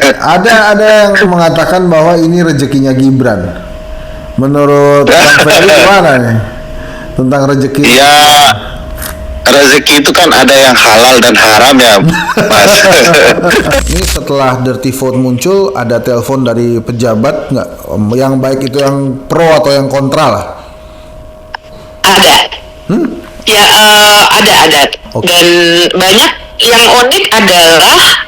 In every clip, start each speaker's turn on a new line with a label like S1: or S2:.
S1: Ada yang mengatakan bahwa ini rezekinya Gibran. Menurut Bang Ferry gimana nih tentang rezeki?
S2: Ya, rezeki itu kan ada yang halal dan haram ya, Mas.
S1: Ini setelah Dirty Vote muncul, ada telepon dari pejabat nggak? Yang baik itu yang pro atau yang kontra lah?
S3: Ada. Ya, ada.
S1: Oke.
S3: Dan banyak yang unik adalah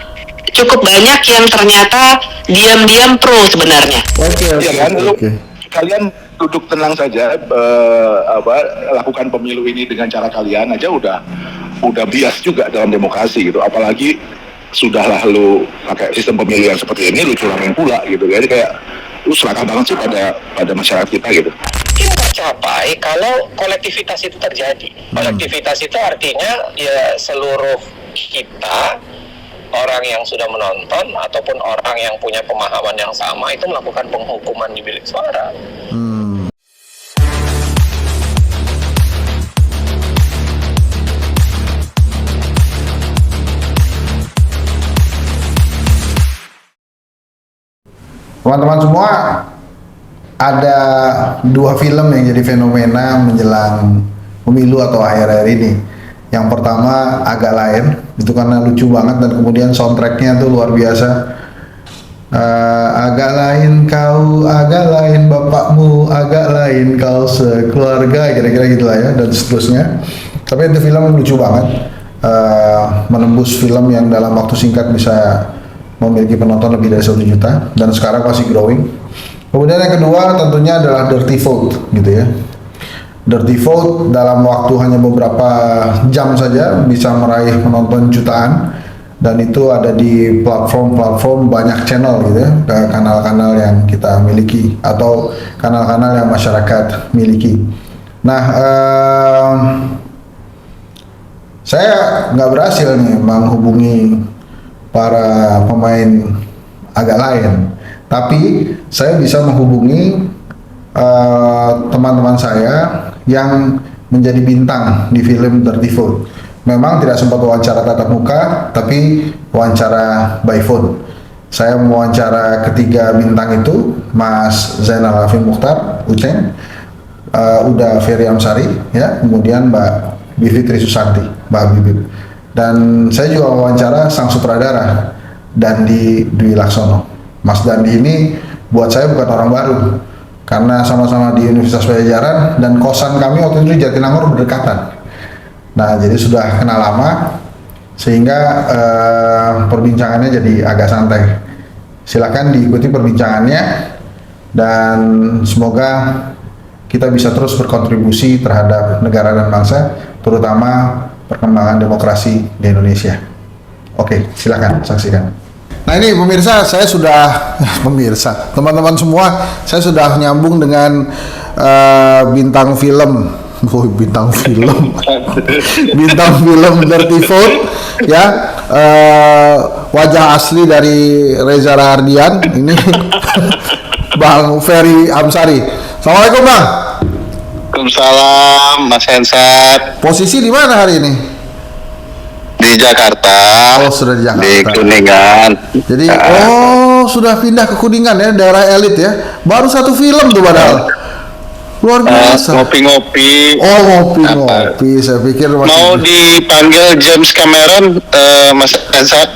S3: cukup banyak yang ternyata diam-diam pro sebenarnya.
S1: Oke.
S4: Ya kan, kalian duduk tenang saja, lakukan pemilu ini dengan cara kalian aja udah bias juga dalam demokrasi gitu. Apalagi sudahlah lu pakai sistem pemilu yang seperti ini, lu curangin pula gitu. Jadi kayak lu serakah banget sih pada masyarakat kita gitu.
S5: Mungkin tercapai kalau kolektivitas itu terjadi. Kolektivitas itu artinya ya seluruh kita, orang yang sudah menonton ataupun orang yang punya pemahaman yang sama itu melakukan penghukuman di bilik suara.
S1: Teman-teman semua, ada dua film yang jadi fenomena menjelang pemilu atau akhir-akhir ini. Yang pertama Agak Lain, itu karena lucu banget dan kemudian soundtracknya tuh luar biasa. Agak lain kau, agak lain bapakmu, agak lain kau sekeluarga, kira-kira gitulah ya, dan seterusnya. Tapi itu film lucu banget, menembus film yang dalam waktu singkat bisa memiliki penonton lebih dari 1 juta dan sekarang masih growing. Kemudian yang kedua tentunya adalah Dirty Vote gitu ya. Dirty Vote dalam waktu hanya beberapa jam saja bisa meraih penonton jutaan, dan itu ada di platform-platform banyak channel gitu ya, kanal-kanal yang kita miliki atau kanal-kanal yang masyarakat miliki. Nah, saya nggak berhasil nih menghubungi para pemain Agak Lain, tapi saya bisa menghubungi teman-teman saya yang menjadi bintang di film Dirty Vote. Memang tidak sempat wawancara tatap muka, tapi wawancara by phone. Saya mewawancara ketiga bintang itu, Mas Zainal Arifin Mukhtar, Uceng, Uda Ferry Amsari, ya, kemudian Mbak Bivitri Susanti, Mbak Bibip. Dan saya juga wawancara sang sutradara, Dandi Dwi Laksono. Mas Dandi ini buat saya bukan orang baru, karena sama-sama di Universitas Pajajaran dan kosan kami waktu itu di Jatinangor berdekatan. Nah, jadi sudah kenal lama, sehingga perbincangannya jadi agak santai. Silakan diikuti perbincangannya, dan semoga kita bisa terus berkontribusi terhadap negara dan bangsa, terutama perkembangan demokrasi di Indonesia. Oke, silakan saksikan. Nah ini pemirsa, saya sudah teman-teman semua, saya sudah nyambung dengan bintang film bintang film Dirty Vote ya, wajah asli dari Reza Rahardian ini. Bang Ferry Amsari. Assalamualaikum Bang.
S2: Waalaikumsalam, Mas Hensat.
S1: Posisi di mana hari ini?
S2: Di Jakarta.
S1: Oh, sudah di Jakarta.
S2: Di Kuningan.
S1: Jadi sudah pindah ke Kuningan ya, daerah elit ya. Baru satu film tuh padahal. Luar biasa.
S2: Ngopi-ngopi.
S1: Oh, ngopi-ngopi. Saya pikir masih
S2: mau dipanggil James Cameron, Mas Hensat.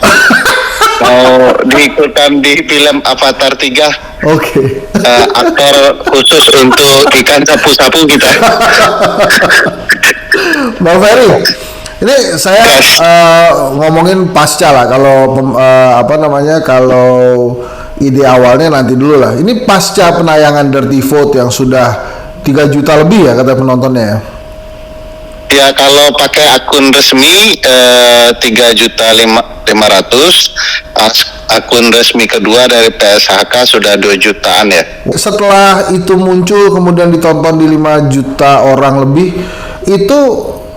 S2: Mau diikutkan di film Avatar 3.
S1: Oke.
S2: Aktor khusus untuk ikan sapu-sapu kita.
S1: Bang Ferry, ini saya ngomongin pasca lah. Kalau kalau ide awalnya nanti dulu lah. Ini pasca penayangan Dirty Vote yang sudah 3 juta lebih ya kata penontonnya ya.
S2: Ya, kalau pakai akun resmi 3.500.000, akun resmi kedua dari PSHK sudah 2 jutaan ya.
S1: Setelah itu muncul kemudian ditonton di 5 juta orang lebih, itu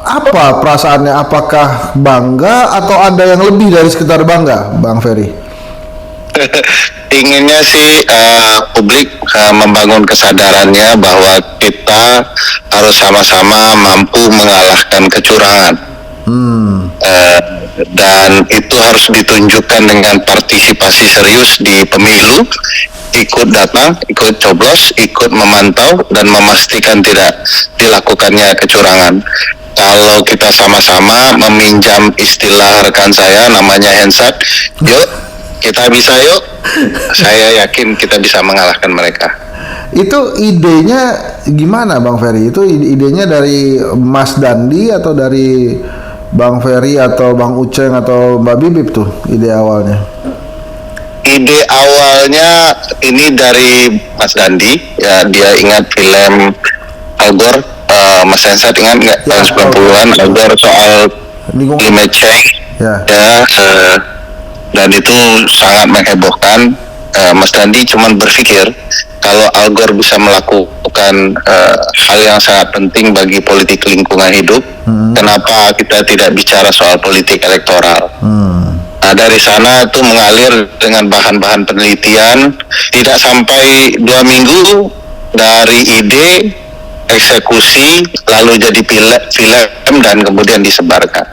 S1: apa perasaannya? Apakah bangga atau ada yang lebih dari sekedar bangga, Bang Ferry?
S2: Inginnya sih publik membangun kesadarannya bahwa kita harus sama-sama mampu mengalahkan kecurangan. Dan itu harus ditunjukkan dengan partisipasi serius di pemilu, ikut datang, ikut coblos, ikut memantau dan memastikan tidak dilakukannya kecurangan. Kalau kita sama-sama meminjam istilah rekan saya namanya Hensat, yuk kita bisa yuk, saya yakin kita bisa mengalahkan mereka.
S1: Itu idenya gimana Bang Ferry? Itu idenya dari Mas Dandi atau dari Bang Ferry atau Bang Uceng atau Mbak Bibip tuh ide awalnya?
S2: Ide awalnya ini dari Mas Dandi, ya dia ingat film Al Gore, Mas Hensat ingat nggak
S1: Ya,
S2: tahun 90-an Al Gore soal
S1: Lingkungan.
S2: climate change,
S1: Ya.
S2: dan itu sangat menghebohkan. Mas Dandi cuma berpikir kalau Al Gore bisa melakukan hal yang sangat penting bagi politik lingkungan hidup, kenapa kita tidak bicara soal politik elektoral? Nah, dari sana tuh mengalir dengan bahan-bahan penelitian, tidak sampai 2 minggu dari ide, eksekusi, lalu jadi film dan kemudian disebarkan.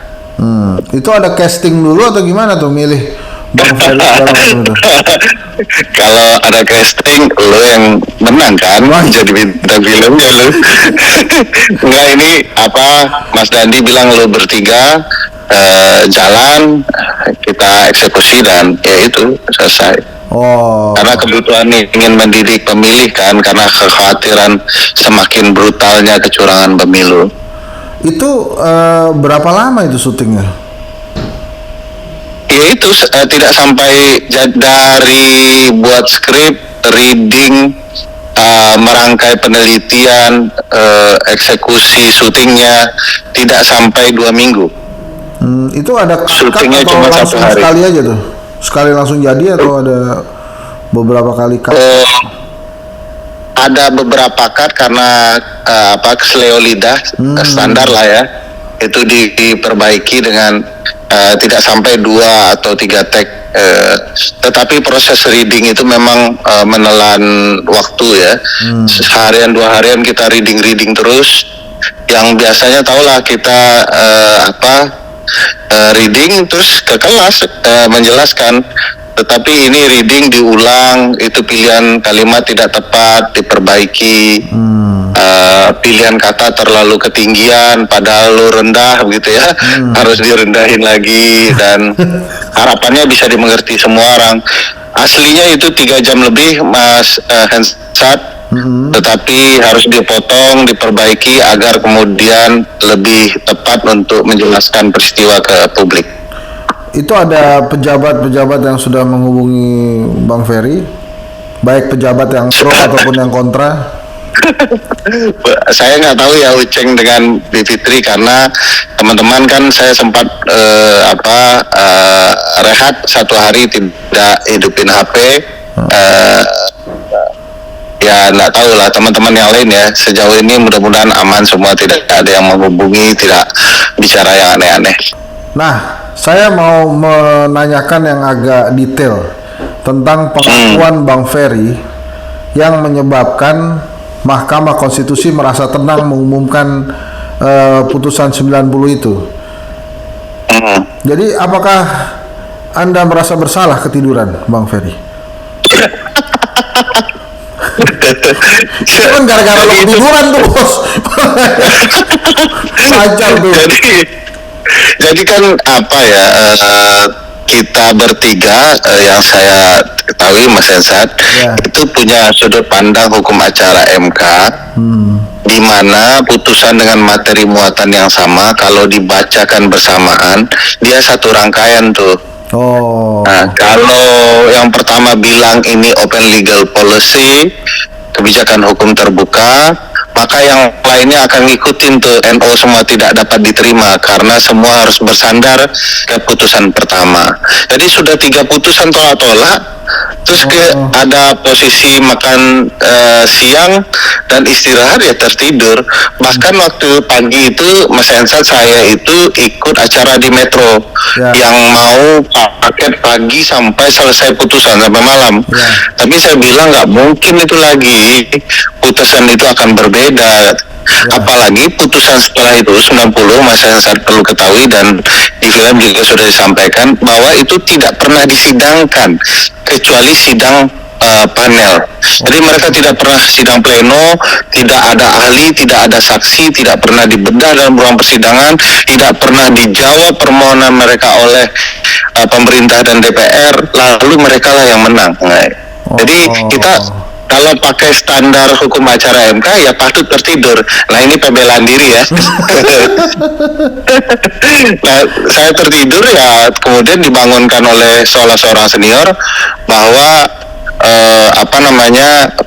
S1: Itu ada casting dulu atau gimana tuh milih Bang Ferry dalam itu?
S2: Kalau ada casting, lo yang menang kan, jadi bintang filmnya lo. Enggak, ini apa, Mas Dandi bilang lo bertiga jalan, kita eksekusi dan ya itu selesai.
S1: Oh.
S2: Karena kebutuhan ingin mendidik pemilih kan, karena kekhawatiran semakin brutalnya kecurangan pemilu.
S1: Itu berapa lama itu syutingnya?
S2: Ya itu tidak sampai dari buat skrip, reading, merangkai penelitian, eksekusi syutingnya tidak sampai 2 minggu.
S1: Itu ada
S2: Syutingnya
S1: cut atau
S2: cuma
S1: langsung
S2: 1 hari.
S1: sekali aja tuh? Sekali langsung jadi atau ada beberapa kali cut?
S2: Ada beberapa cut karena kesleo lidah standar lah ya, itu diperbaiki dengan tidak sampai 2 atau 3 take, tetapi proses reading itu memang menelan waktu ya. Seharian 2 harian kita reading terus, yang biasanya tahulah kita reading terus ke kelas menjelaskan, tetapi ini reading diulang, itu pilihan kalimat tidak tepat diperbaiki, pilihan kata terlalu ketinggian padahal lu rendah begitu ya, harus direndahin lagi, dan harapannya bisa dimengerti semua orang. Aslinya itu 3 jam lebih Mas Hensat, tetapi harus dipotong, diperbaiki agar kemudian lebih tepat untuk menjelaskan peristiwa ke publik.
S1: Itu ada pejabat-pejabat yang sudah menghubungi Bang Ferry, baik pejabat yang pro ataupun yang kontra?
S2: Saya nggak tahu ya Uceng dengan Bivitri, karena teman-teman kan saya sempat rehat 1 hari tidak hidupin HP. Ya nggak tahu lah teman-teman yang lain ya, sejauh ini mudah-mudahan aman semua, tidak ada yang menghubungi, tidak bicara yang aneh-aneh.
S1: Nah, saya mau menanyakan yang agak detail tentang pengakuan Bang Ferry yang menyebabkan Mahkamah Konstitusi merasa tenang mengumumkan putusan 90 itu. Jadi apakah Anda merasa bersalah ketiduran Bang Ferry? Itu kan gara-gara lo ketiduran tuh bos. Lancar tuh.
S2: Jadi kan kita bertiga yang saya ketahui Mas Hensat itu punya sudut pandang hukum acara MK, di mana putusan dengan materi muatan yang sama kalau dibacakan bersamaan dia satu rangkaian tuh. Nah, kalau yang pertama bilang ini open legal policy, kebijakan hukum terbuka, maka yang lainnya akan ngikutin tuh, NO semua tidak dapat diterima karena semua harus bersandar ke putusan pertama. Jadi sudah 3 putusan tolak-tolak, terus ada posisi makan siang dan istirahat ya tertidur. Bahkan waktu pagi itu Mas Hensat, saya itu ikut acara di Metro yang mau paket pagi sampai selesai putusan sampai malam. Tapi saya bilang nggak mungkin itu lagi, putusan itu akan berbeda. Apalagi putusan setelah itu 90, Mas Hensat perlu ketahui dan di film juga sudah disampaikan bahwa itu tidak pernah disidangkan kecuali sidang panel. Jadi mereka tidak pernah sidang pleno, tidak ada ahli, tidak ada saksi, tidak pernah dibedah dalam ruang persidangan, tidak pernah dijawab permohonan mereka oleh pemerintah dan DPR, lalu mereka lah yang menang. Jadi kita kalau pakai standar hukum acara MK ya patut tertidur. Nah ini pembelaan diri ya. Nah saya tertidur ya, kemudian dibangunkan oleh salah seorang senior bahwa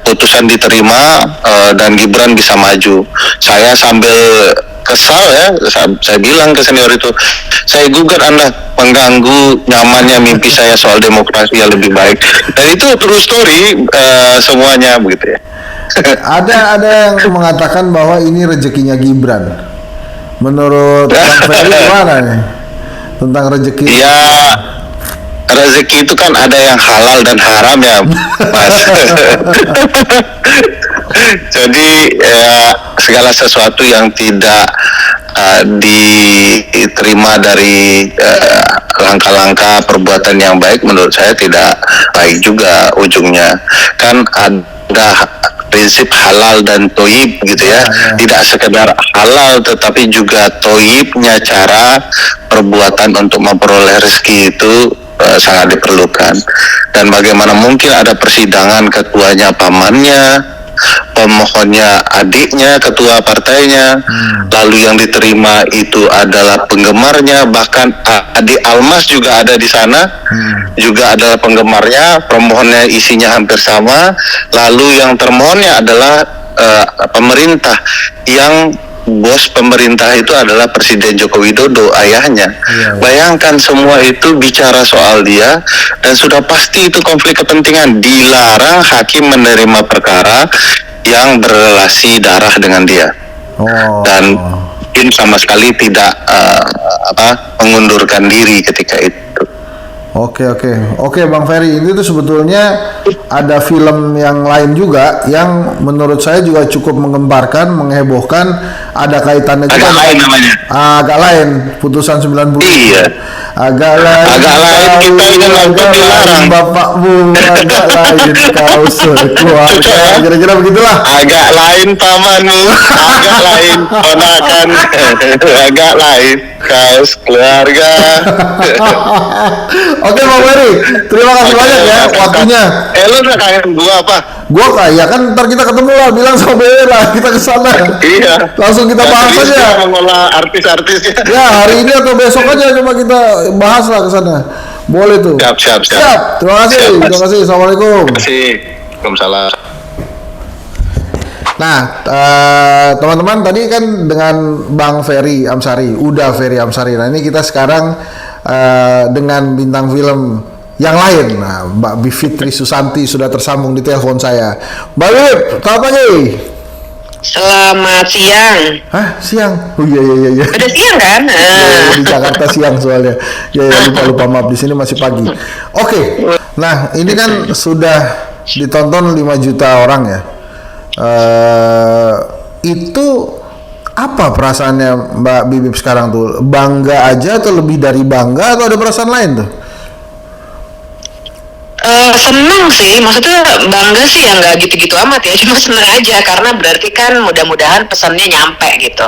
S2: putusan diterima dan Gibran bisa maju. Saya sambil kesal ya, saya bilang ke senior itu, saya gugat Anda mengganggu nyamannya mimpi saya soal demokrasi yang lebih baik. Dan itu true story semuanya begitu ya.
S1: Ada yang mengatakan bahwa ini rezekinya Gibran. Menurut Bang Ferry gimana nih tentang rezeki?
S2: Ya, rezeki itu kan ada yang halal dan haram ya, Mas. Jadi segala sesuatu yang tidak diterima dari langkah-langkah perbuatan yang baik menurut saya tidak baik juga ujungnya. Kan ada prinsip halal dan toib gitu ya. Tidak sekedar halal tetapi juga toibnya cara perbuatan untuk memperoleh rezeki itu sangat diperlukan. Dan bagaimana mungkin ada persidangan ketuanya pamannya, pemohonnya adiknya, ketua partainya, lalu yang diterima itu adalah penggemarnya, bahkan adik Almas juga ada di sana, juga adalah penggemarnya, pemohonnya isinya hampir sama, lalu yang termohonnya adalah pemerintah, yang bos pemerintah itu adalah Presiden Joko Widodo, ayahnya. Bayangkan semua itu bicara soal dia, dan sudah pasti itu konflik kepentingan. Dilarang hakim menerima perkara yang berrelasi darah dengan dia. Dan Kim sama sekali tidak mengundurkan diri ketika itu.
S1: Oke Bang Ferry, ini tuh sebetulnya ada film yang lain juga yang menurut saya juga cukup menggemparkan, menghebohkan, ada kaitannya juga.
S2: Agak lain namanya.
S1: Agak lain, putusan 90.
S2: Iya.
S1: Agak lain
S2: kita ini nonton dilarang.
S1: Bapakmu agak lain kau sekeluarga. Kira-kira begitulah.
S2: Agak lain pamanmu, agak lain ponakan, agak lain kau keluarga.
S1: Oke Bang Ferry, terima kasih banyak ya waktunya.
S2: Lu udah kangen gua apa?
S1: Gua kayak kan ntar kita ketemu lah, bilang sama Bella kita kesana.
S2: Iya.
S1: Langsung kita bahas aja.
S2: Mengolah artis-artisnya.
S1: Ya hari ini atau besok aja coba kita bahas lah kesana. Boleh tuh.
S2: Siap.
S1: Terima kasih. Assalamualaikum.
S2: Terima kasih. Waalaikumsalam.
S1: Nah, teman-teman tadi kan dengan Bang Ferry Amsari, Ferry Amsari. Nah ini kita sekarang dengan bintang film yang lain. Nah, Mbak Bivitri Susanti sudah tersambung di telepon saya. Mbak Bib, selamat pagi.
S3: Selamat siang.
S1: Hah, siang? Oh iya.
S3: Udah siang kan?
S1: Di Jakarta siang soalnya. Ya lupa maaf, di sini masih pagi. Oke. Nah, ini kan sudah ditonton 5 juta orang ya. Itu apa perasaannya Mbak Bibip sekarang tuh? Bangga aja atau lebih dari bangga atau ada perasaan lain tuh?
S3: Senang sih, maksudnya bangga sih ya nggak gitu-gitu amat ya, cuma senang aja karena berarti kan mudah-mudahan pesannya nyampe gitu.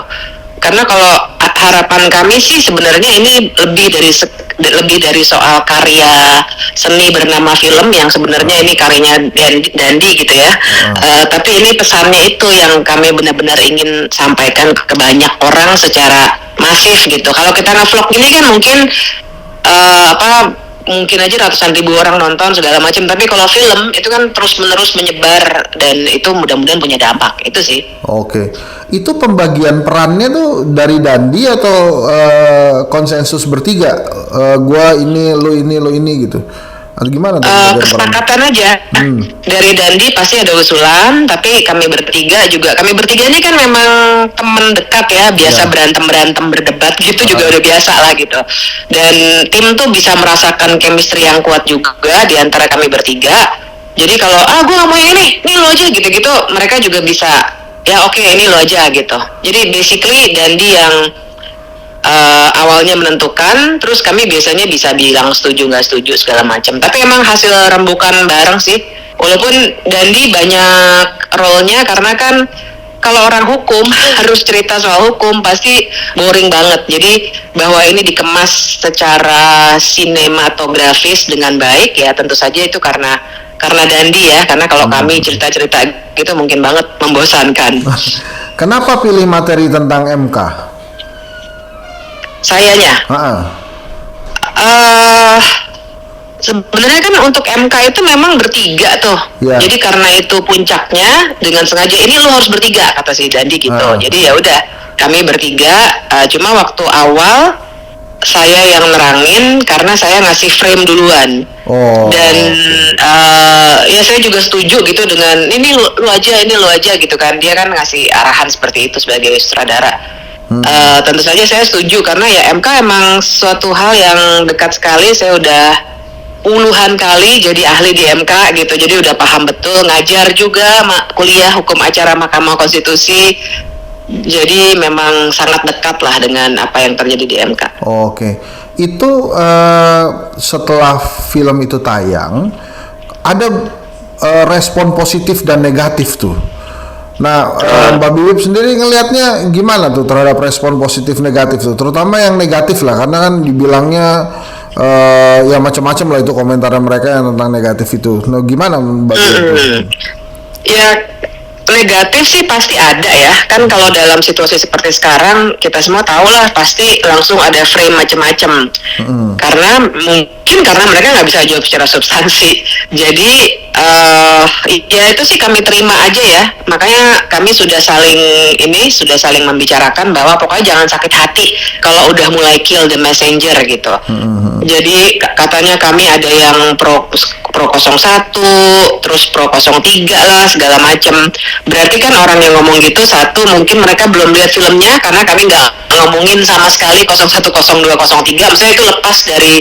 S3: Karena kalau harapan kami sih sebenarnya ini lebih dari soal karya seni bernama film yang sebenarnya ini karyanya Dandi gitu ya. Tapi ini pesannya itu yang kami benar-benar ingin sampaikan ke banyak orang secara masif gitu. Kalau kita nge-vlog ini kan mungkin mungkin aja ratusan ribu orang nonton segala macam, tapi kalau film itu kan terus-menerus menyebar dan itu mudah-mudahan punya dampak itu sih.
S1: Oke. Itu pembagian perannya tuh dari Dandi atau konsensus bertiga? Gua ini, lo ini gitu. Atau gimana tuh?
S3: Kesepakatan aja. Dari Dandi pasti ada usulan, tapi kami bertiga ini kan memang teman dekat ya, biasa berantem berdebat gitu juga udah biasa lah gitu. Dan tim tuh bisa merasakan chemistry yang kuat juga di antara kami bertiga. Jadi kalau gue nggak mau yang ini lo aja gitu-gitu, mereka juga bisa ya oke, ini lo aja gitu. Jadi basically Dandi yang awalnya menentukan, terus kami biasanya bisa bilang setuju nggak setuju segala macam. Tapi emang hasil rembukan bareng sih, walaupun Dandi banyak role-nya karena kan kalau orang hukum harus cerita soal hukum pasti boring banget. Jadi bahwa ini dikemas secara sinematografis dengan baik ya tentu saja itu karena Dandi ya. Karena kalau kami cerita-cerita gitu mungkin banget membosankan.
S1: Kenapa pilih materi tentang MK?
S3: Sayanya. Sebenarnya kan untuk MK itu memang bertiga tuh.
S1: Yeah.
S3: Jadi karena itu puncaknya dengan sengaja ini lu harus bertiga kata si Dandi gitu. Jadi ya udah kami bertiga. Cuma waktu awal saya yang nerangin karena saya ngasih frame duluan. Dan ya saya juga setuju gitu dengan ini lu aja gitu kan. Dia kan ngasih arahan seperti itu sebagai sutradara. Tentu saja saya setuju karena ya MK emang suatu hal yang dekat sekali. Saya udah puluhan kali jadi ahli di MK gitu, jadi udah paham betul, ngajar juga kuliah hukum acara Mahkamah Konstitusi, jadi memang sangat dekat lah dengan apa yang terjadi di MK.
S1: Oke. Itu setelah film itu tayang ada respon positif dan negatif tuh. Nah, Mbak Bibip sendiri ngelihatnya gimana tuh terhadap respon positif negatif tuh, terutama yang negatif lah, karena kan dibilangnya ya macam-macam lah itu komentar mereka yang tentang negatif itu. Nah, gimana Mbak Bibip?
S3: Ya negatif sih pasti ada ya, kan kalau dalam situasi seperti sekarang kita semua tahu lah pasti langsung ada frame macam-macam. Karena mungkin karena mereka nggak bisa jawab secara substansi, jadi ya itu sih kami terima aja ya. Makanya kami sudah saling membicarakan bahwa pokoknya jangan sakit hati kalau udah mulai kill the messenger gitu. Jadi katanya kami ada yang pro 01, terus pro 03 lah segala macam. Berarti kan orang yang ngomong gitu, satu mungkin mereka belum lihat filmnya karena kami nggak ngomongin sama sekali 01, 02, 03. Maksudnya itu lepas dari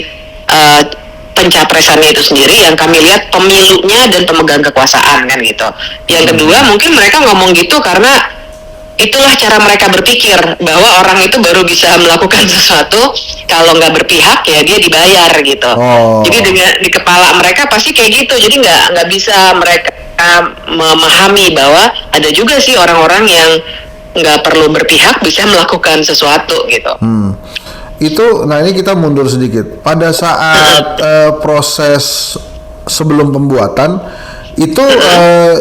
S3: pencapresannya itu sendiri, yang kami lihat pemilunya dan pemegang kekuasaan kan gitu. Yang kedua mungkin mereka ngomong gitu karena itulah cara mereka berpikir bahwa orang itu baru bisa melakukan sesuatu kalau nggak berpihak ya dia dibayar gitu. Jadi dengan di kepala mereka pasti kayak gitu. Jadi nggak bisa mereka memahami bahwa ada juga sih orang-orang yang nggak perlu berpihak bisa melakukan sesuatu gitu.
S1: Itu, nah ini kita mundur sedikit. Pada saat proses sebelum pembuatan itu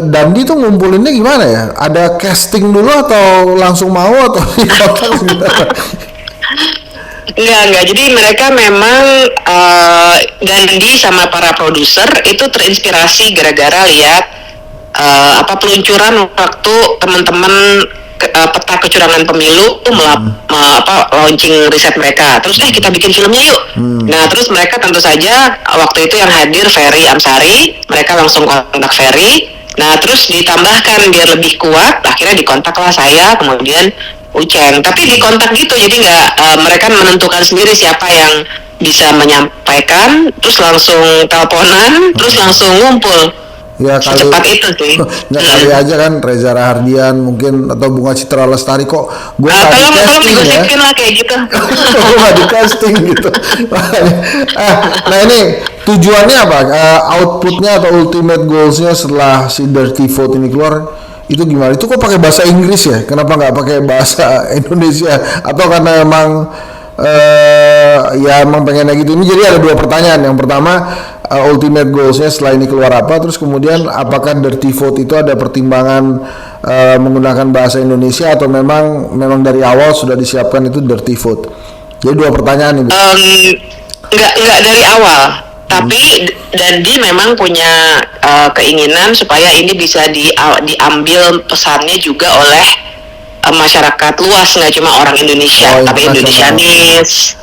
S1: Dandi tuh ngumpulinnya gimana ya? Ada casting dulu atau langsung mau atau
S3: Enggak. Jadi mereka memang Dandi sama para produser itu terinspirasi gara-gara lihat peluncuran waktu teman-teman peta kecurangan pemilu launching riset mereka. Terus kita bikin filmnya yuk. Nah terus mereka tentu saja waktu itu yang hadir Ferry Amsari, mereka langsung kontak Ferry. Nah terus ditambahkan biar lebih kuat, akhirnya dikontaklah saya, kemudian Uceng. Tapi dikontak gitu, jadi nggak mereka menentukan sendiri siapa yang bisa menyampaikan, terus langsung teleponan, terus langsung ngumpul.
S1: Ya kali,
S3: secepat itu sih.
S1: Ya kali aja kan Reza Rahardian mungkin atau Bunga Citra Lestari kok gue nggak di casting ya.
S3: Lah kayak gitu.
S1: Gue nggak di casting gitu. Nah ini tujuannya apa? Outputnya atau ultimate goalsnya setelah si Dirty Vote ini keluar itu gimana? Itu kok pakai bahasa Inggris ya? Kenapa nggak pakai bahasa Indonesia? Atau karena emang ya emang pengennya gitu? Ini jadi ada dua pertanyaan. Yang pertama, ultimate goalsnya setelah ini keluar apa? Terus kemudian apakah Dirty Vote itu ada pertimbangan menggunakan bahasa Indonesia atau memang dari awal sudah disiapkan itu Dirty Vote? Jadi dua pertanyaan ini.
S3: Enggak dari awal. Tapi Dandi memang punya keinginan supaya ini bisa diambil pesannya juga oleh masyarakat luas, nggak cuma orang Indonesia, tapi Indonesianis.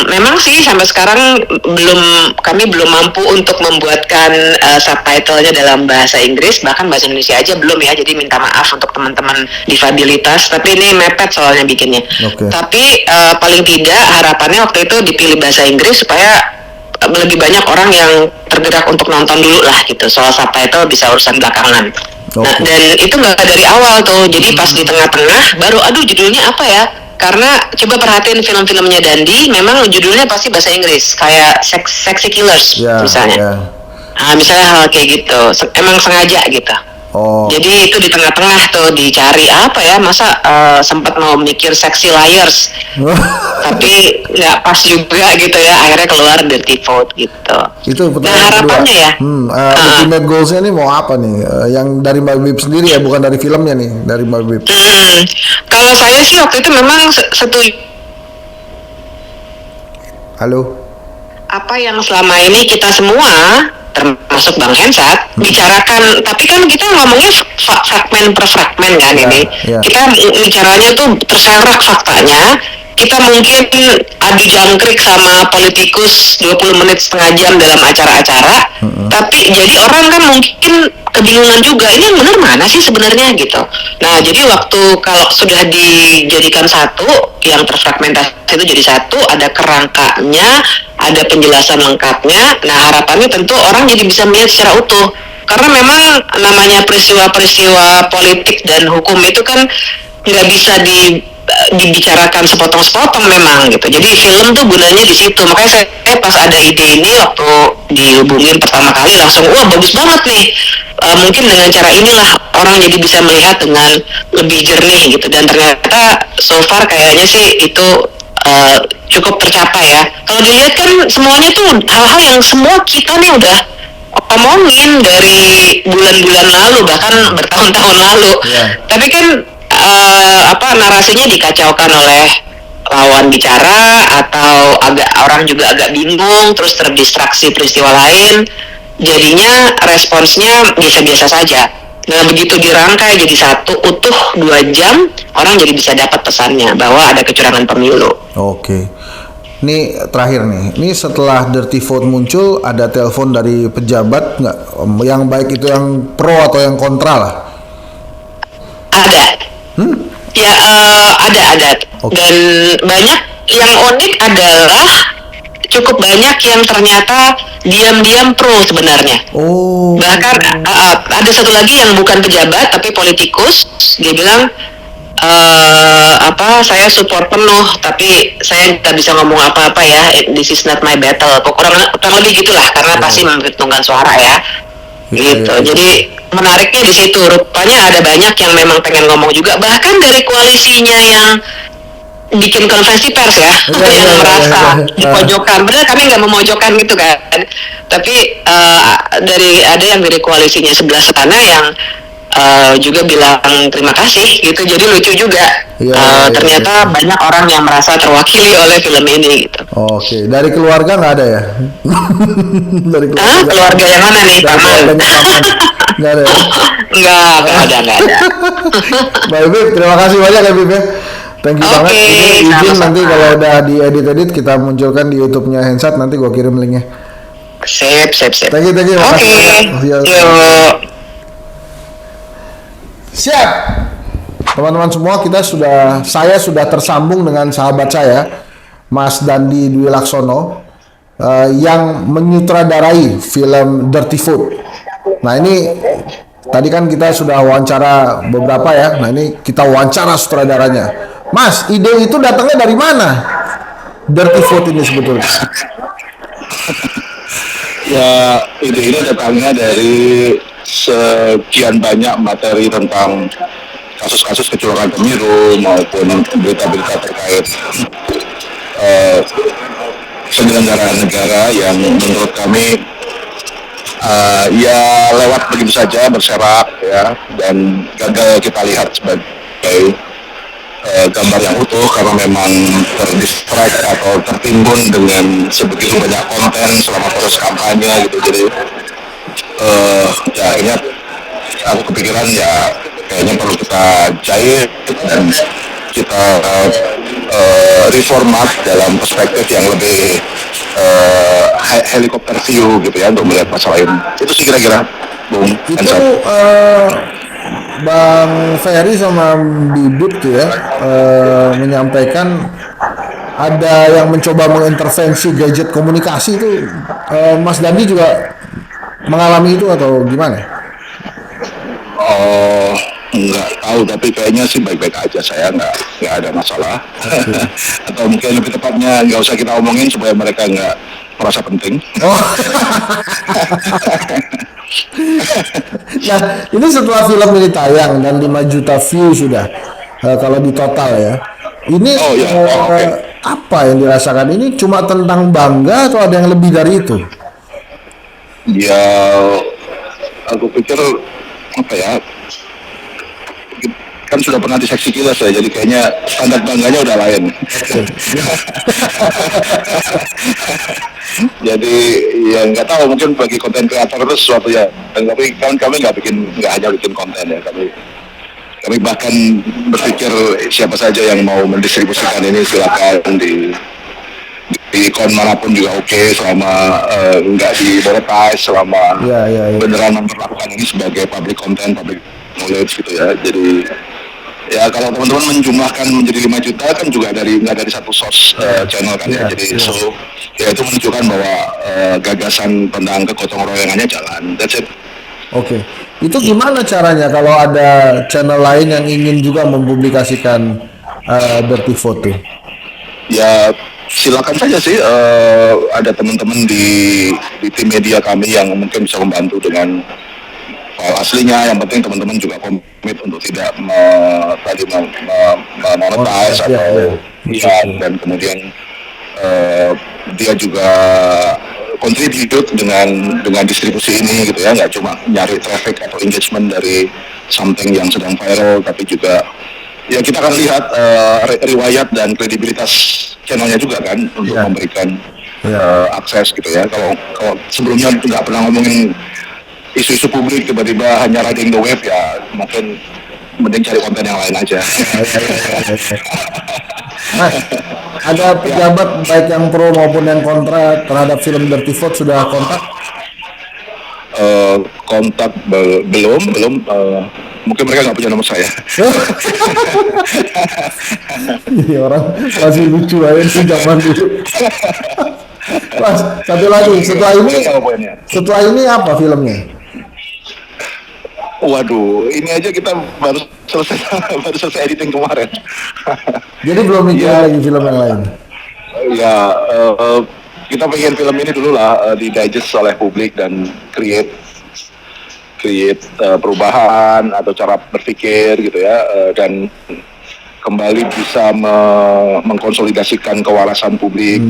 S3: Memang sih sampai sekarang kami belum mampu untuk membuatkan subtitlenya dalam bahasa Inggris, bahkan bahasa Indonesia aja belum ya, jadi minta maaf untuk teman-teman difabilitas, tapi ini mepet soalnya bikinnya. Tapi paling tidak harapannya waktu itu dipilih bahasa Inggris supaya lebih banyak orang yang tergerak untuk nonton dulu lah gitu, soal subtitle bisa urusan belakangan. Nah,
S1: Oke.
S3: dan itu nggak dari awal tuh, jadi pas di tengah-tengah baru aduh judulnya apa ya, karena coba perhatiin film-filmnya Dandi memang judulnya pasti bahasa Inggris kayak Sexy Killers
S1: Ya,
S3: misalnya.
S1: ya.
S3: Nah, misalnya hal kayak gitu, emang sengaja gitu.
S1: Oh.
S3: Jadi itu di tengah-tengah tuh dicari apa ya, masa sempat mau mikir Sexy Liars, tapi nggak pas juga gitu ya, akhirnya keluar Dirty Vote gitu.
S1: Itu
S3: Nah
S1: pertanyaan kedua.
S3: harapannya ya,
S1: Ultimate goals-nya nih mau apa nih? Yang dari Mbak Bib sendiri ya, bukan dari filmnya nih, dari Mbak Bib.
S3: kalau saya sih waktu itu memang setuju
S1: Halo.
S3: apa yang selama ini kita semua termasuk Bang Hensat bicarakan, tapi kan kita ngomongnya fragmen per fragmen kan ini.
S1: ya.
S3: Kita bicaranya tuh terserak faktanya. Kita mungkin adu jangkrik sama politikus 20 menit setengah jam dalam acara-acara, tapi jadi orang kan mungkin kebingungan juga, ini yang benar mana sih sebenarnya gitu. Nah jadi waktu kalau sudah dijadikan satu, yang terfragmentasi itu jadi satu, ada kerangkanya, ada penjelasan lengkapnya. Nah harapannya tentu orang jadi bisa melihat secara utuh, karena memang namanya peristiwa-peristiwa politik dan hukum itu kan nggak bisa dibicarakan sepotong-sepotong memang gitu. Jadi film tuh gunanya di situ. Makanya saya pas ada ide ini waktu dihubungin pertama kali langsung wah bagus banget nih. Mungkin dengan cara inilah orang jadi bisa melihat dengan lebih jernih gitu. Dan ternyata so far kayaknya sih itu cukup tercapai ya. Kalau dilihat kan semuanya tuh hal-hal yang semua kita nih udah omongin dari bulan-bulan lalu, bahkan bertahun-tahun lalu. Tapi kan narasinya dikacaukan oleh lawan bicara atau orang juga agak bingung, terus terdistraksi peristiwa lain, jadinya responsnya biasa-biasa saja. Nah begitu dirangkai jadi satu utuh 2 jam, orang jadi bisa dapat pesannya bahwa ada kecurangan pemilu.
S1: Oke. Ini terakhir nih, ini setelah Dirty Vote muncul, ada telepon dari pejabat nggak? Yang baik itu yang pro atau yang kontra lah?
S3: Ada. Ya ada.
S1: Oke.
S3: Dan banyak yang unik adalah cukup banyak yang ternyata diam-diam pro sebenarnya.
S1: Oh.
S3: Bahkan ada satu lagi yang bukan pejabat tapi politikus, dia bilang saya support penuh tapi saya nggak bisa ngomong apa-apa ya, this is not my battle. Kurang lebih gitulah, karena pasti memperhitungkan suara ya. Gitu. Jadi menariknya di situ, rupanya ada banyak yang memang pengen ngomong juga, bahkan dari koalisinya yang bikin konferensi pers ya, yang merasa dipojokkan. Benar kami nggak memojokkan gitu kan, tapi ada yang dari koalisinya sebelah sana yang juga bilang terima kasih gitu. Jadi lucu juga. Ternyata banyak orang yang merasa terwakili oleh film ini gitu.
S1: Oke, dari keluarga nggak ada ya? Dari
S3: keluarga yang mana nih? Paman?
S1: Nggak ada ya?
S3: Nggak ada.
S1: Baik Bib, terima kasih banyak ya Bib ya. Thank you banget. Ini izin nanti kalau udah diedit kita munculkan di YouTube-nya Hensat, nanti gua kirim linknya.
S3: Sip.
S1: Thank you.
S3: Oke. Yuk.
S1: Siap. Teman-teman semua, saya sudah tersambung dengan sahabat saya, Mas Dandi Dwi Laksono, yang menyutradarai film Dirty Vote. Nah ini tadi kan kita sudah wawancara beberapa ya. Nah ini kita wawancara sutradaranya. Mas, ide itu datangnya dari mana? Dirty Vote ini sebetulnya.
S4: Ya, ide ini datangnya dari sekian banyak materi tentang kasus-kasus kecurangan pemilu maupun berita-berita terkait penyelenggaraan negara yang menurut kami ya lewat begitu saja berserak ya, dan gagal kita lihat sebagai gambar yang utuh karena memang terdistract atau tertimbun dengan sebegitu banyak konten selama proses kampanye gitu. Jadi ya akhirnya aku kepikiran ya kayaknya perlu kita jahit dan kita reformat dalam perspektif yang lebih helikopter view gitu ya, untuk melihat masalah ini. Itu sih kira-kira Bung Hensat.
S1: Itu Bang Ferry sama Bibit tuh ya menyampaikan ada yang mencoba mengintervensi gadget komunikasi itu. Mas Dandi juga mengalami itu atau gimana?
S4: Oh, nggak tahu, tapi kayaknya sih baik-baik aja, saya nggak ada masalah. Atau mungkin lebih tepatnya nggak usah kita omongin supaya mereka nggak merasa penting.
S1: Oh. Nah, ini setelah film ini tayang dan 5 juta view sudah, kalau di total ya. Ini
S4: Oh, ya. Oh, oke.
S1: apa yang dirasakan? Ini cuma tentang bangga atau ada yang lebih dari itu?
S4: Ya, aku pikir apa ya, kan sudah pernah di seksi kilas ya, jadi kayaknya standar bangganya udah lain. Jadi ya nggak tahu, mungkin bagi konten kreator itu sesuatu ya, tapi kan kami nggak hanya bikin konten ya, kami bahkan berpikir siapa saja yang mau mendistribusikan ini silakan di ikon manapun juga oke, selama nggak di monetize, selama
S1: Ya.
S4: beneran memperlakukan ini sebagai public content, public knowledge gitu ya. Jadi ya kalau teman-teman menjumlahkan menjadi 5 juta kan juga nggak dari satu source channel kan ya. Jadi so ya itu menunjukkan bahwa gagasan tentang kegotong royongannya jalan. That's it.
S1: Oke. Itu gimana caranya kalau ada channel lain yang ingin juga mempublikasikan Dirty Photo?
S4: Ya silakan saja sih, ada teman-teman di tim media kami yang mungkin bisa membantu dengan file aslinya. Yang penting teman-teman juga komit untuk tidak monetize atau ya, dan kemudian dia juga contribute dengan distribusi ini gitu ya, nggak cuma nyari traffic atau engagement dari something yang sedang viral, tapi juga ya kita akan lihat riwayat dan kredibilitas channelnya juga kan, untuk memberikan akses gitu ya. Kalau sebelumnya nggak pernah ngomongin isu-isu publik, tiba-tiba hanya riding the wave, ya mungkin mending cari konten yang lain aja.
S1: Nah, ada pejabat baik yang pro maupun yang kontra terhadap film Dirty Photo sudah kontak?
S4: Kontak belum, mungkin mereka nggak punya nomor saya.
S1: Ini orang masih lucu aja sih zaman dulu. Mas, satu lagi, setelah ini apa filmnya?
S4: Waduh, ini aja kita baru selesai editing kemarin.
S1: Jadi belum mikir lagi film yang lain?
S4: Ya, kita pengen film ini dulu lah di digest oleh publik dan create perubahan atau cara berpikir gitu ya, dan kembali bisa mengkonsolidasikan kewarasan publik,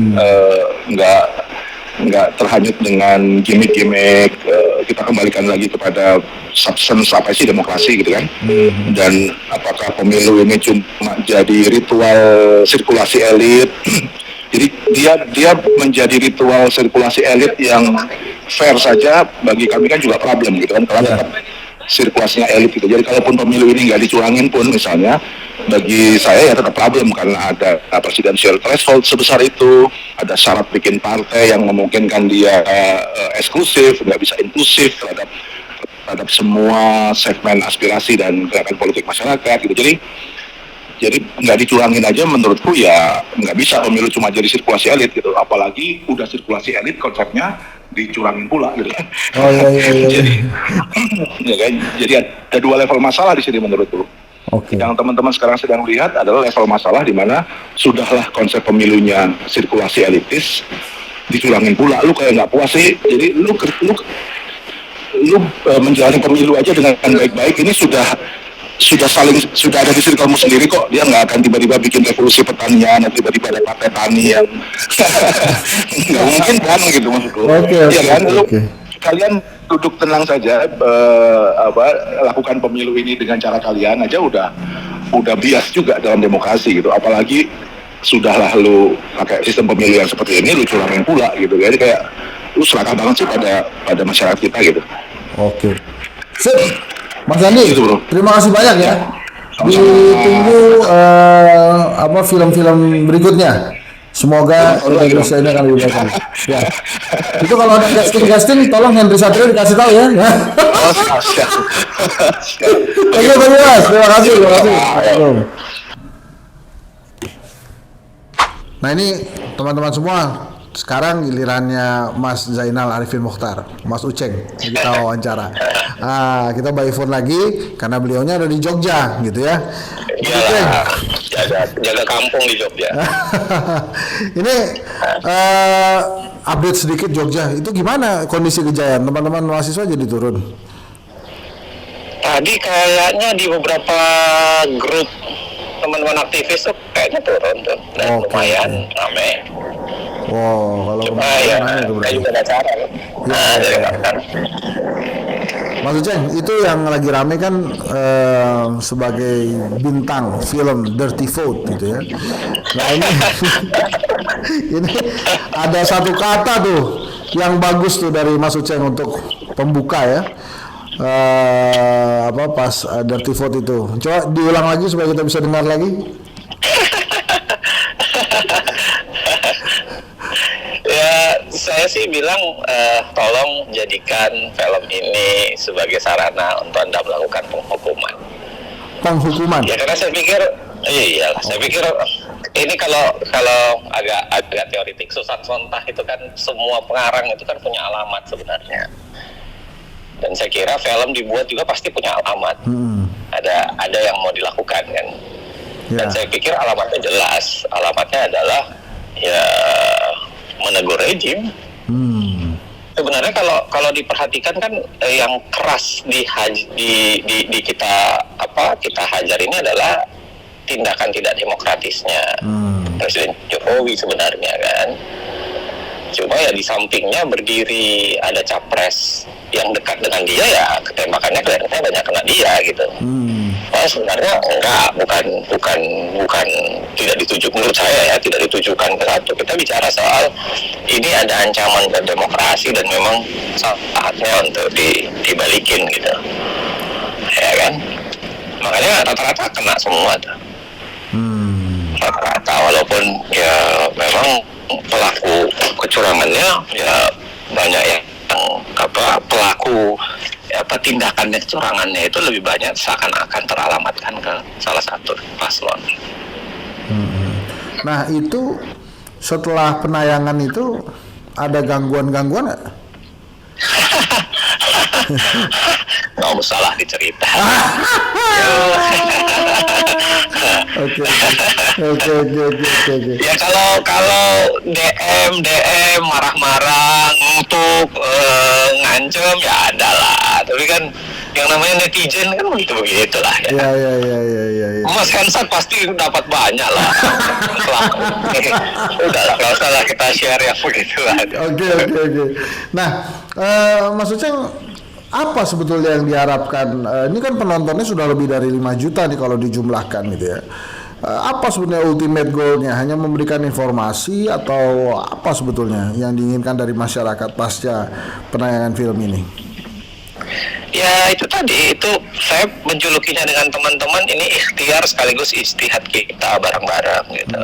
S4: nggak terhanyut dengan gimmick-gimmick. Kita kembalikan lagi kepada substance, apa sih demokrasi gitu kan. Dan apakah pemilu ini cuma jadi ritual sirkulasi elit? Jadi dia menjadi ritual sirkulasi elit yang fair saja, bagi kami kan juga problem gitu kan, kalau tetap sirkulasinya elit gitu. Jadi kalaupun pemilu ini nggak dicurangin pun misalnya, bagi saya ya tetap problem, karena ada presidential threshold sebesar itu, ada syarat bikin partai yang memungkinkan dia eksklusif, nggak bisa inklusif terhadap semua segmen aspirasi dan gerakan politik masyarakat gitu. Jadi nggak dicurangin aja, menurutku ya nggak bisa pemilu cuma jadi sirkulasi elit gitu, apalagi udah sirkulasi elit konsepnya dicurangin pula gitu kan.
S1: Oh iya.
S4: Jadi ada dua level masalah di sini menurutku. Yang teman-teman sekarang sedang lihat adalah level masalah di mana sudahlah konsep pemilunya sirkulasi elitis dicurangin pula. Lu kayak nggak puas sih, jadi lu menjalani pemilu aja dengan baik-baik, ini sudah ada di circlemu sendiri kok. Dia nggak akan tiba-tiba bikin revolusi pertanian, tiba-tiba ada partai tani yang nggak mungkin kan gitu maksudku. Ya kan, kalian duduk tenang saja, lakukan pemilu ini dengan cara kalian aja udah bias juga dalam demokrasi gitu. Apalagi sudahlah lu pakai sistem pemilu yang seperti ini, lu curangin pula gitu. Jadi kayak lu serakah banget sih pada masyarakat kita gitu.
S1: Sip. Mas Andi,
S4: gitu,
S1: terima kasih banyak ya. Ditunggu film-film berikutnya. Semoga Indonesia ini akan lebih baik. Ya. Itu kalau ada casting, tolong Henry Satrio dikasih tahu ya.
S4: Siap.
S1: Oke, Mas. Terima kasih. Nah ini teman-teman semua, sekarang gilirannya Mas Zainal Arifin Mokhtar, Mas Uceng, kita wawancara. Kita by phone lagi karena beliaunya ada di Jogja gitu ya.
S5: Iyalah, jaga kampung di Jogja.
S1: Ini update sedikit Jogja. Itu gimana kondisi Kejayaan? Teman-teman mahasiswa jadi turun?
S5: Tadi kayaknya di beberapa grup teman-teman aktivis tuh kayaknya turun tuh, dan lumayan rame.
S1: Wow, kalau
S5: Cuma ya, saya juga ada cara.
S1: Mas Uceng, itu yang lagi rame kan sebagai bintang film Dirty Vote gitu ya. Nah ini ini ada satu kata tuh yang bagus tuh dari Mas Uceng untuk pembuka ya. Pas Dirty Vote itu. Coba diulang lagi supaya kita bisa dengar lagi.
S5: Ya, saya sih bilang tolong jadikan film ini sebagai sarana untuk Anda melakukan penghukuman.
S1: Penghukuman?
S5: Ya karena saya pikir, iyalah, saya pikir ini kalau agak teoritik, Susan Sontag itu kan semua pengarang itu kan punya alamat sebenarnya. Dan saya kira film dibuat juga pasti punya alamat. Ada yang mau dilakukan kan. Dan saya pikir alamatnya jelas. Alamatnya adalah ya menegur rejim. Sebenarnya kalau diperhatikan kan yang keras di kita hajar ini adalah tindakan tidak demokratisnya Presiden Jokowi sebenarnya kan. Cuma ya di sampingnya berdiri ada capres yang dekat dengan dia, ya ketembakannya kelihatannya banyak kena dia gitu. Sebenarnya bukan tidak dituju, menurut saya ya tidak ditujukan ke satu. Kita bicara soal ini ada ancaman ke demokrasi dan memang saatnya untuk dibalikin gitu, ya kan? Makanya rata-rata kena semua tuh. Rata-rata, walaupun ya memang pelaku kecurangannya ya banyak yang pelaku tindakannya kecurangannya itu lebih banyak seakan-akan teralamatkan ke salah satu paslon.
S1: Nah itu setelah penayangan itu ada gangguan-gangguan nggak?
S5: Nggak usah lah dicerita.
S1: Oke.
S5: Ya kalau DM marah-marah, ngutuk, ngancem ya ada lah. Tapi kan yang namanya netizen kan begitu lah ya.
S1: Ya.
S5: Mas Hensat pasti dapat banyak lah. Udah lah, nggak usah lah kita share ya begitu lah.
S1: Oke. Nah, Mas Uceng, apa sebetulnya yang diharapkan? Ini kan penontonnya sudah lebih dari 5 juta nih kalau dijumlahkan gitu ya. Apa sebenarnya ultimate goalnya? Hanya memberikan informasi atau apa sebetulnya yang diinginkan dari masyarakat pasca penayangan film ini?
S5: Ya itu tadi, itu saya menjulukinya dengan teman-teman ini ikhtiar sekaligus istihad kita bareng-bareng gitu.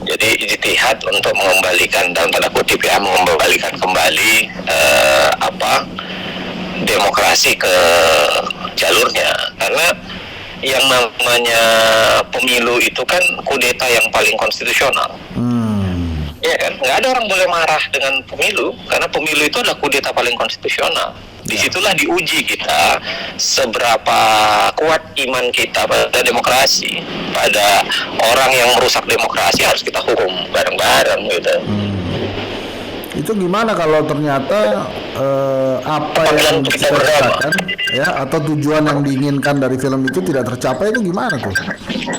S5: Jadi ijtihad untuk mengembalikan dalam tanda kutip ya, mengembalikan kembali demokrasi ke jalurnya, karena yang namanya pemilu itu kan kudeta yang paling konstitusional. Ya kan, nggak ada orang boleh marah dengan pemilu karena pemilu itu adalah kudeta paling konstitusional. Disitulah diuji kita seberapa kuat iman kita pada demokrasi, pada orang yang merusak demokrasi harus kita hukum bareng-bareng gitu.
S1: Itu gimana kalau ternyata apa yang diceritakan ya atau tujuan yang diinginkan dari film itu tidak tercapai, itu gimana tuh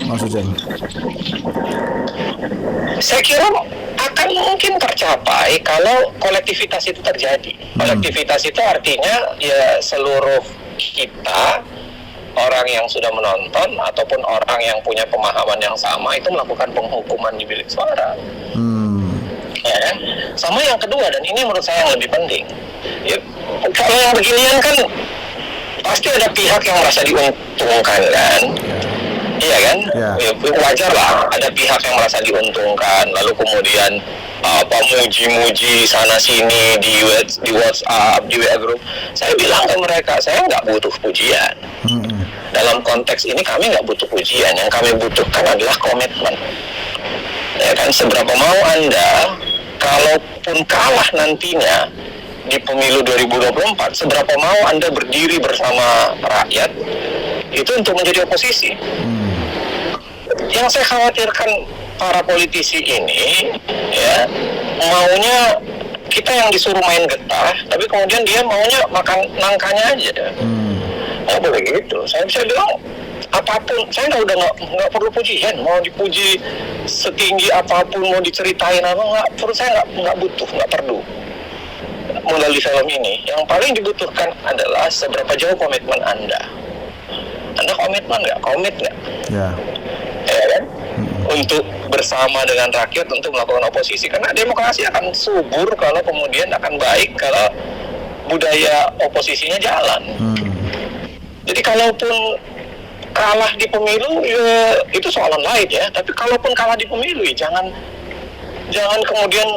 S1: Mas Uceng?
S5: Saya kira akan mungkin tercapai kalau kolektivitas itu terjadi. Kolektivitas itu artinya ya seluruh kita, orang yang sudah menonton ataupun orang yang punya pemahaman yang sama itu melakukan penghukuman di bilik suara. Ya kan? Sama yang kedua, dan ini menurut saya yang lebih penting. Ya, kalau yang beginian kan pasti ada pihak yang merasa diuntungkan kan. Iya kan? Ya, wajar lah ada pihak yang merasa diuntungkan, lalu kemudian muji-muji sana sini di WhatsApp, di WA group. Saya bilang ke mereka, saya nggak butuh pujian. Dalam konteks ini kami nggak butuh pujian, yang kami butuhkan adalah komitmen. Ya kan, seberapa mau Anda kalaupun kalah nantinya di pemilu 2024, seberapa mau Anda berdiri bersama rakyat itu untuk menjadi oposisi. Yang saya khawatirkan para politisi ini, ya, maunya kita yang disuruh main getah, tapi kemudian dia maunya makan nangkanya aja. Nggak boleh gitu. Saya bisa bilang apapun, saya nggak perlu pujian, mau dipuji setinggi apapun, mau diceritain apa, nggak perlu, saya nggak butuh, nggak perlu melalui film ini. Yang paling dibutuhkan adalah seberapa jauh komitmen Anda. Anda komitmen nggak? Komit nggak?
S1: Ya.
S5: Ya kan? Untuk bersama dengan rakyat untuk melakukan oposisi, karena demokrasi akan subur kalau kemudian akan baik kalau budaya oposisinya jalan. Jadi kalaupun kalah di pemilu ya itu soalan lain ya, tapi kalaupun kalah di pemilu ya jangan kemudian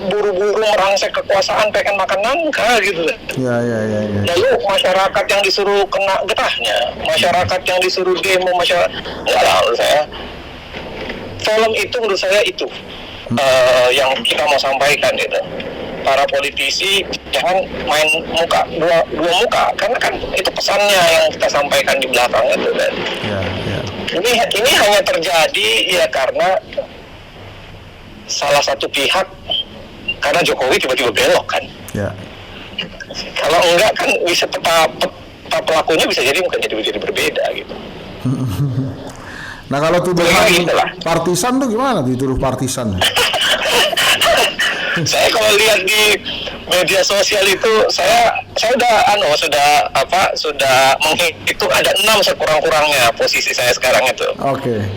S5: buru-buru merangsek kekuasaan pengen makan nangka gitu.
S1: Ya.
S5: Lalu masyarakat yang disuruh kena getahnya, masyarakat yang disuruh demo, enggak lah, menurut saya film itu menurut saya itu yang kita mau sampaikan gitu. Para politisi jangan main dua muka, karena kan itu pesannya yang kita sampaikan di belakang itu kan.
S1: Ya.
S5: Ini hanya terjadi ya karena salah satu pihak, karena Jokowi tiba-tiba belok kan.
S1: Ya.
S5: Kalau enggak kan bisa peta pelakunya bisa jadi mungkin jadi berbeda gitu.
S1: Nah kalau tuduhan
S5: Itulah.
S1: partisan tuh gimana dituduh partisan?
S5: Saya kalau lihat di media sosial itu saya sudah menghitung ada 6 sekurang-kurangnya posisi saya sekarang itu.
S1: Oke.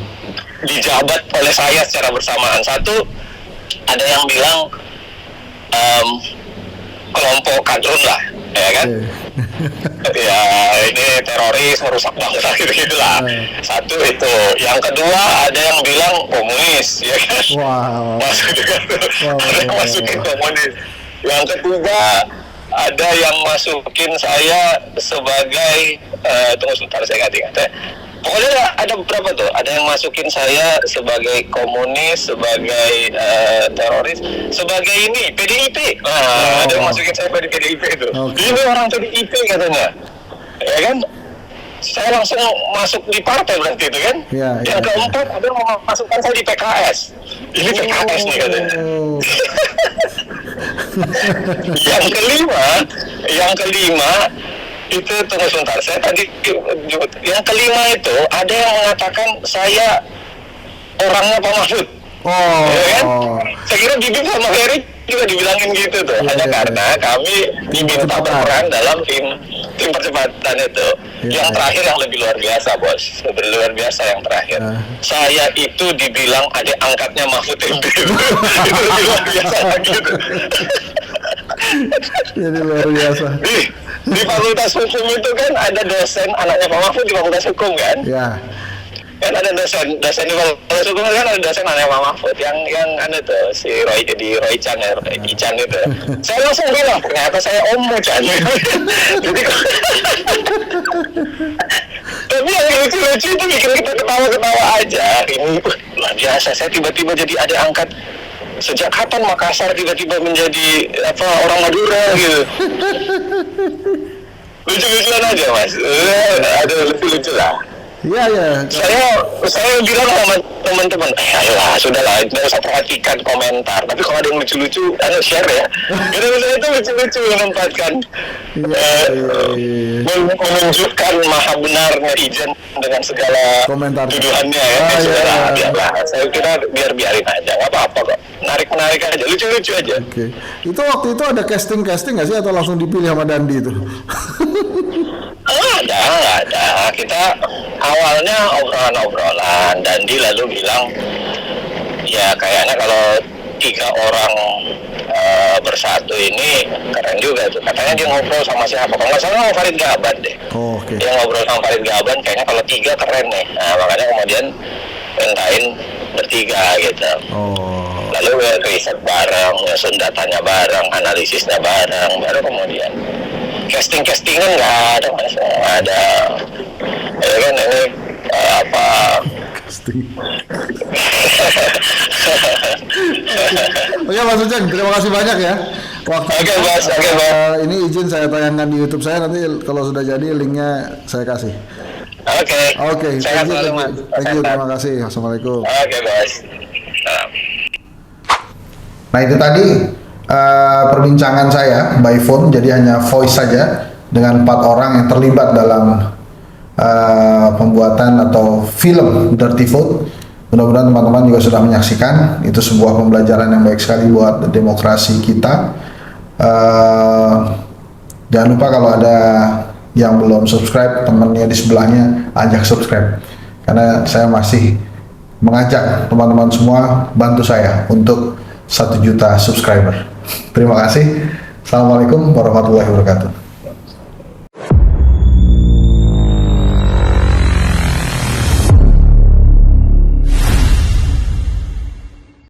S5: Dijabat oleh saya secara bersamaan. Satu, ada yang bilang kelompok kadrun lah, ya kan? Ya ini teroris, merusak bangsa gitu lah. Satu itu. Yang kedua ada yang bilang komunis, ya kan?
S1: Wow.
S5: Ada yang masukin komunis. Yang ketiga ada yang masukin saya sebagai tunggu sebentar saya ganti. Pokoknya ada beberapa tuh, ada yang masukin saya sebagai komunis, sebagai teroris, sebagai ini PDIP. Nah, ada yang masukin saya pada PDIP itu. Ini orang PDIP katanya, ya kan? Saya langsung masuk di partai berarti itu kan?
S1: Ya.
S5: Yang keempat ada yang memasukkan saya di PKS. Ini PKS nih katanya. Yang kelima itu tunggu sebentar, saya tadi yang kelima itu ada yang mengatakan saya orangnya Pak Mahfud. Ya kan? Saya kira Bibi sama Ferry juga dibilangin gitu tuh. Hanya karena kami diminta berperan dalam tim percepatan itu. Yang terakhir yang lebih luar biasa, bos. Lebih luar biasa yang terakhir. Saya itu dibilang ada angkatnya Mahfud MD. Itu lebih luar biasa lagi gitu.
S1: Jadi luar biasa.
S5: Di Fakultas Hukum itu kan ada dosen anaknya Pak Mahfud di Fakultas Hukum kan?
S1: Ya.
S5: Kan ada dosen di Fakultas Hukum kan ada dosen anaknya Pak Mahfud yang anu tuh si Roy Chan ya, Roy Chan itu. Saya langsung bilang ternyata saya Omo Chan. Jadi tapi yang lucu-lucu itu bikin kita ketawa-ketawa aja. Ini luar biasa, saya tiba-tiba jadi ada angkat. Sejak kapan Makassar tiba-tiba menjadi orang Madura gitu? Lucu-lucuan aja mas, ada lucu-lucu lah.
S1: Iya.
S5: Saya bilang sama teman-teman, ayolah sudahlah, tidak usah perhatikan komentar. Tapi kalau ada yang lucu-lucu, share ya. Gitu-gitu itu lucu-lucu menempatkan, menunjukkan maha benar netizen dengan segala
S1: komentar
S5: tuduhannya ya. Biarlah, saya kira biarin aja, nggak apa-apa kok. Menarik aja, lucu-lucu aja.
S1: Oke. Itu waktu itu ada casting nggak sih atau langsung dipilih sama Dandi itu?
S5: Nggak ada. Kita awalnya obrolan Dandi lalu bilang ya kayaknya kalau 3 orang bersatu ini keren juga tuh. Katanya dia ngobrol sama siapa? Kalau nggak salah sama Farid Gaban deh.
S1: Oke.
S5: Dia ngobrol sama Farid Gaban kayaknya kalau 3 keren nih. Nah makanya kemudian mintain bertiga gitu. Lalu riset bareng, nyusun datanya bareng, analisisnya bareng, baru kemudian castingan nggak ada mas, nggak ada. Ya kan ini
S1: Casting. Oke Mas Uceng, terima kasih banyak ya. waktu
S5: Oke, Bos. Oke, Bos.
S1: ini izin saya tayangkan di YouTube saya, nanti kalau sudah jadi linknya saya kasih.
S5: Oke.
S1: Oke,
S5: Sehat
S1: thank you,
S5: selalu, Mas.
S1: thank you,
S5: Sehat.
S1: terima kasih. Assalamualaikum.
S5: Oke, Bos. Salam.
S1: Nah itu tadi perbincangan saya by phone, jadi hanya voice saja dengan 4 orang yang terlibat dalam pembuatan atau film Dirty Vote. Mudah-mudahan teman-teman juga sudah menyaksikan. Itu sebuah pembelajaran yang baik sekali buat demokrasi kita. Jangan lupa kalau ada yang belum subscribe, temannya di sebelahnya ajak subscribe, karena saya masih mengajak teman-teman semua bantu saya untuk 1 juta subscriber. Terima kasih. Assalamualaikum warahmatullahi wabarakatuh.